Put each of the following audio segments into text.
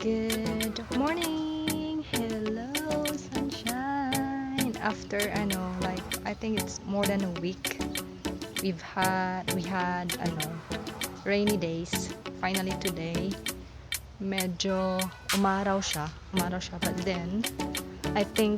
Good morning! Hello, sunshine! After like I think it's more than a week, we had rainy days. Finally today, medyo umaraw siya, but then I think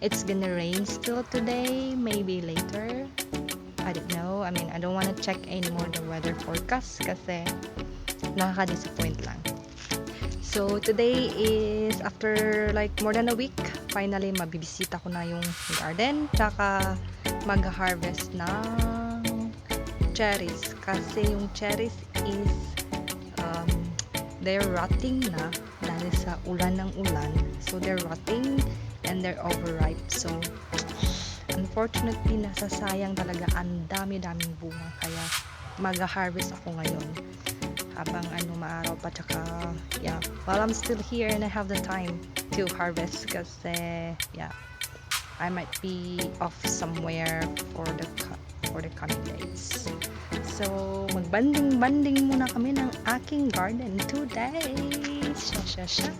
it's gonna rain still today, maybe later. I don't know. I mean, I don't want to check anymore the weather forecast kasi nakaka-disappoint lang. So, today is after like more than a week, finally mabibisita ko na yung garden, tsaka mag-harvest ng cherries. Kasi yung cherries is um, they're rotting na dahil sa ulan ng ulan. So, they're rotting and they're overripe. So, unfortunately, nasasayang talaga, ang dami-daming bunga. Kaya mag-harvest ako ngayon habang maaraw pa, tsaka yeah, while I'm still here and I have the time to harvest kasi yeah, I might be off somewhere for the coming days. So magbanding-banding muna kami ng aking garden today. Sha. So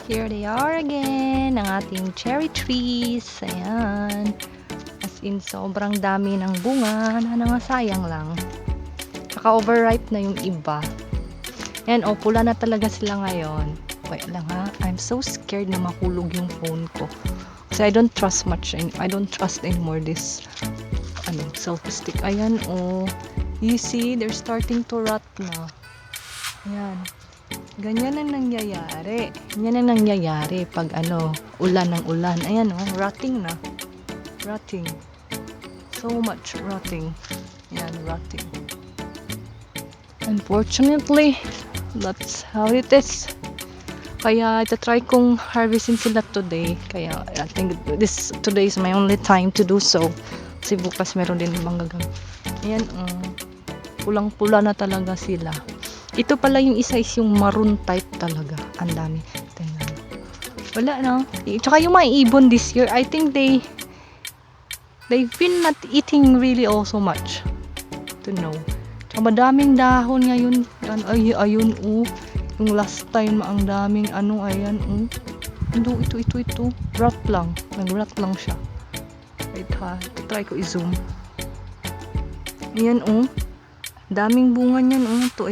here they are again, ang ating cherry trees. Ayan, as in sobrang dami ng bunga na nangasayang lang. Saka overripe na yung iba. Yan, pula na talaga sila ngayon. Wait lang ha. I'm so scared na mahulog yung phone ko. Kasi I don't trust much. I don't trust anymore this selfie stick. Ayan, you see, they're starting to rot na. Ayan. Ganyan ang nangyayari. Ganyan ang nangyayari pag ulan ng ulan. Ayan, rotting na. Rotting. So much rotting. Ayan, rotting. Unfortunately, that's how it is. Kaya itatry kong harvestin sila today. Kaya I think today is my only time to do so. Kasi bukas meron din ibang gagawin. Ayan, pulang-pula na talaga sila. Ito pala yung isa is yung maroon type talaga. Ang dami. Tingnan. Wala na. Tsaka yung mga ibon this year, I think they've been not eating really also much. To know. Madaming dahon ngayon. Ayun, yung last time ang daming ayan, ito. Rot lang. Nag-rot lang siya. Wait ha. Try ko i-zoom. Ayan, daming bunga niyan, Ito.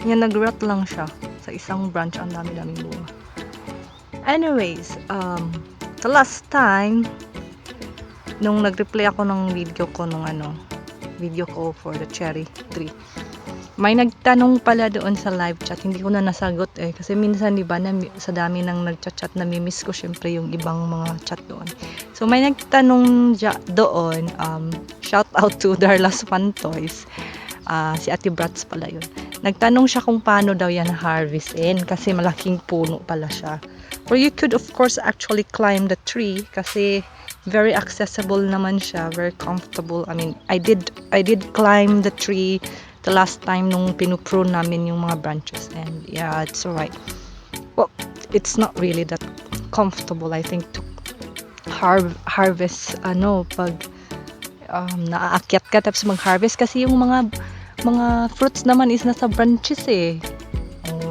Yan, nag-rot lang siya. Sa isang branch, ang dami-daming bunga. Anyways, the last time, nung nag-replay ako ng video ko video ko for the cherry tree. May nagtanong pala doon sa live chat, hindi ko na nasagot kasi minsan diba sa dami ng nagchat-chat, namimiss ko syempre yung ibang mga chat doon. So may nagtanong doon, shout out to Darla's Fun Toys, si Ate Brats pala yun. Nagtanong siya kung paano daw yan harvestin kasi malaking puno pala siya. Or you could of course actually climb the tree kasi very accessible naman siya, very comfortable. I mean, I did climb the tree the last time nung pinuprune namin yung mga branches, and yeah, it's alright. Well, it's not really that comfortable, I think, to harvest pag naaakyat ka tapos mag-harvest kasi yung mga fruits naman is nasa branches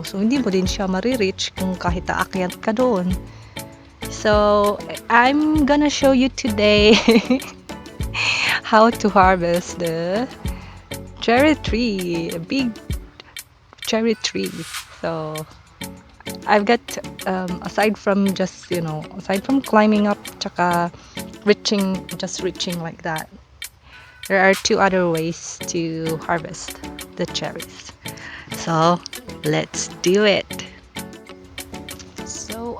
so hindi mo din siya marireach kung kahit aakyat ka doon. So I'm gonna show you today how to harvest the cherry tree, a big cherry tree. So I've got aside from climbing up tsaka reaching like that, there are two other ways to harvest the cherries. So let's do it. So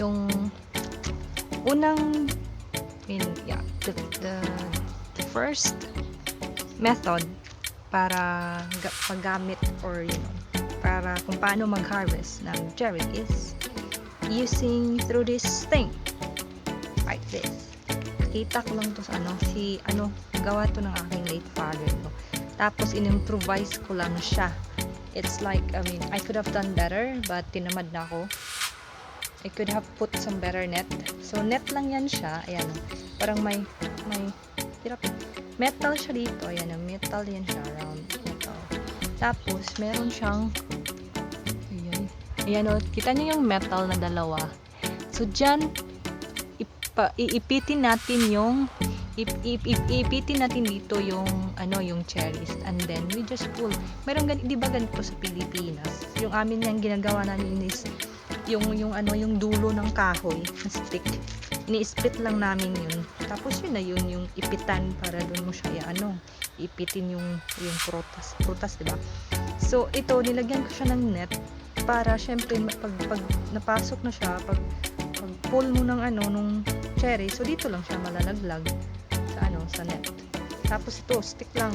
yung unang the first method para paggamit or para kung paano mag-harvest ng cherry is using through this thing like this. Nakita ko lang to sa gawa to ng aking late father tapos in-improvise ko lang siya. It's like, I could have done better, but tinamad na ako. I could have put some better net. So net lang yan siya. Ayan, parang may metal siya dito. Ayan, metal yan siya, round metal. Tapos, meron siyang, ayan o, kita nyo yung metal na dalawa. So, dyan, iipitin natin yung, iipitin natin dito yung, yung cherries. And then, we just pull. Meron, di ba ganito sa Pilipinas? Yung amin yung ginagawa namin is, yung dulo ng kahoy, na stick. Ini-split lang namin yun. Tapos, yun na yun, yung ipitan para doon mo siya, ipitin yung prutas, diba? So, ito, nilagyan ko siya ng net para, syempre, pag napasok na siya, pag pull mo ng nung cherry, so dito lang siya malalaglag sa net. Tapos ito, stick lang.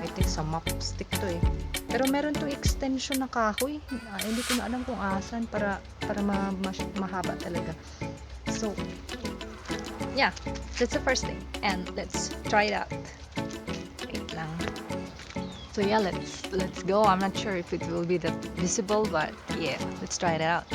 I think sa mop stick to eh. Pero meron tong extension na kahoy. Hindi ko na alam kung asan para mahaba talaga. So, yeah, that's the first thing. And let's try it out. Wait lang. So yeah, let's go. I'm not sure if it will be that visible, but yeah, let's try it out.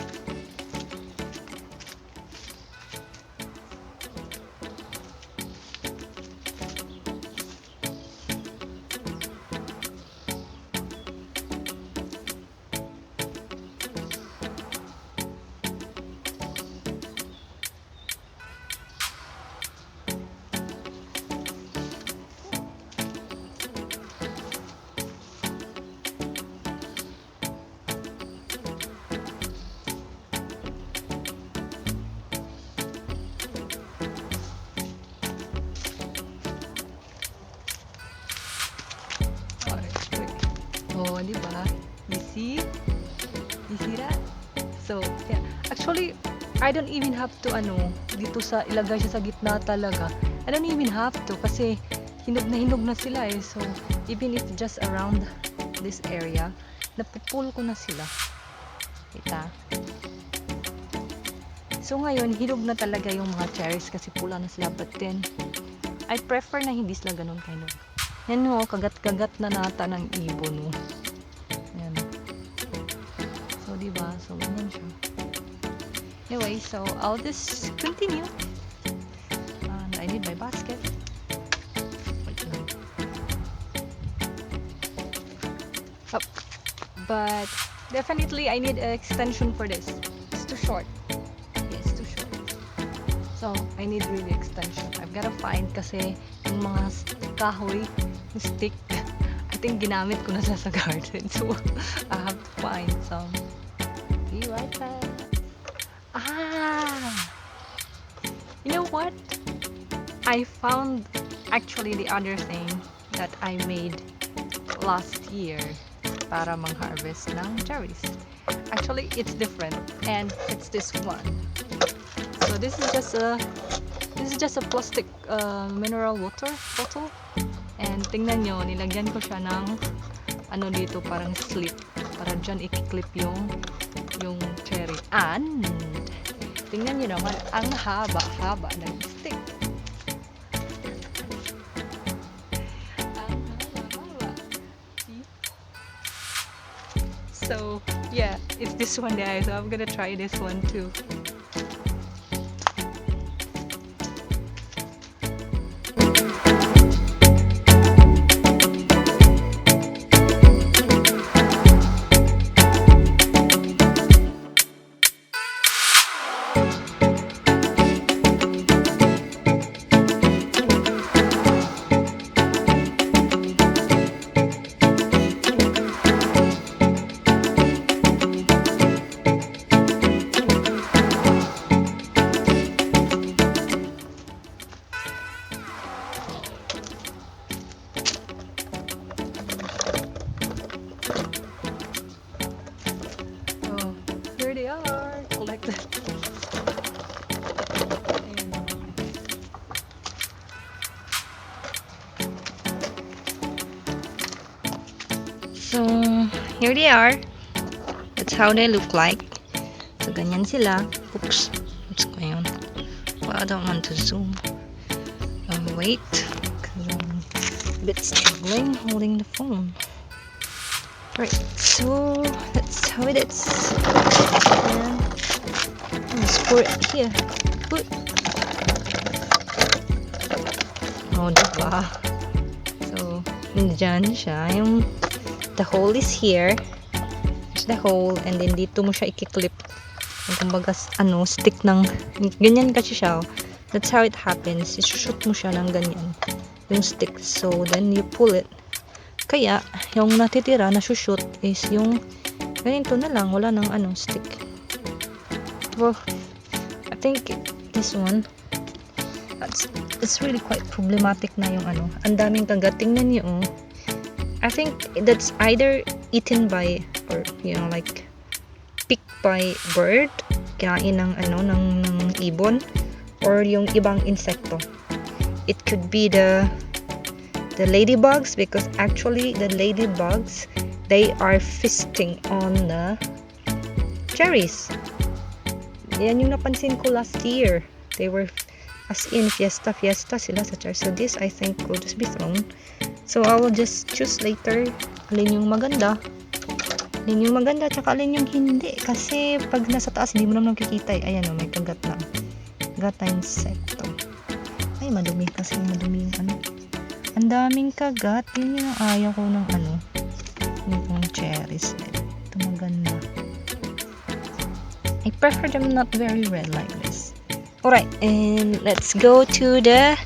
Oh, di ba? You see? You see that? So, yeah. Actually, I don't even have to, dito ilagay siya sa gitna talaga. I don't even have to kasi hinog na sila eh. So, even if just around this area, napupull ko na sila. Kita? So, ngayon, hinog na talaga yung mga cherries kasi pula na sila. But then, I prefer na hindi sila ganun kahinog. Yan o, kagat-kagat na nata ng ibon o. Yan. So, diba? So, ganyan siya. Anyway, so, I'll just continue. And I need my basket. Wait lang. Oh. But, definitely, I need an extension for this. It's too short. Yeah, it's too short. So, I need really extension. I've gotta find kasi yung mga kahoy, stick, I think ginamit ko na siya sa garden. So, I have to find some. Be right back. You know what? I found actually the other thing that I made last year para mang-harvest ng cherries. Actually, it's different. And it's this one. So, this is just a plastic mineral water bottle. And tingnan nyo, nilagyan ko siya ng dito parang slip para dyan i-clip yung cherry. And tingnan nyo naman ang haba-haba ng stick. Ang haba-haba. See? So yeah, it's this one guys. So I'm gonna try this one too. So, here they are. That's how they look like. So, ganyan sila. Oops. Oops ko yun. Well, I don't want to zoom. Wait. Because I'm a bit struggling holding the phone. Right. So, that's how it is. And I'm just pour it here. Put. Oh, diba? So, nandyan siya. Yung the hole is here. Here's the hole, and then dito mo siya i-clip. Kumbaga, stick ng, ganyan kasi siya. That's how it happens. I-shoot mo siya ng ganyan, yung stick. So, then you pull it. Kaya, yung natitira na shoot is yung, ganito na lang, wala nang stick. Well, I think this one, it's really quite problematic na yung ang daming kagat. Tingnan niyo, oh. I think that's either eaten by, or like picked by bird, kinain ng ng ibon, or yung ibang insekto. It could be the ladybugs, because actually the ladybugs, they are feasting on the cherries. Yan yung napansin ko last year. They were as in fiesta sila sa cherries. So this, I think, will just be thrown. So I will just choose later alin yung maganda, tsaka alin yung hindi. Kasi pag nasa taas, hindi mo naman nakikita. Ayan o, may kagat lang. Kagat na insekto. Ay, madumi kasi. Madumi yung ang daming kagat. Yun yung ayaw ko ng yung cherries. Ito maganda. I prefer them not very red like this. Alright, and let's go to the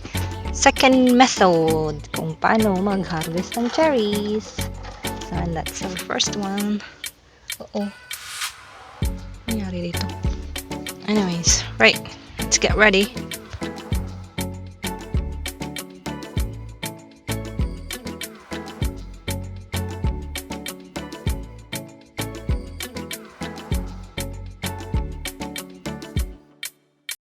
second method kung paano mag-harvest ng cherries. So, and that's our first one. Uh-oh. Nangyari dito. Anyways, right. Let's get ready.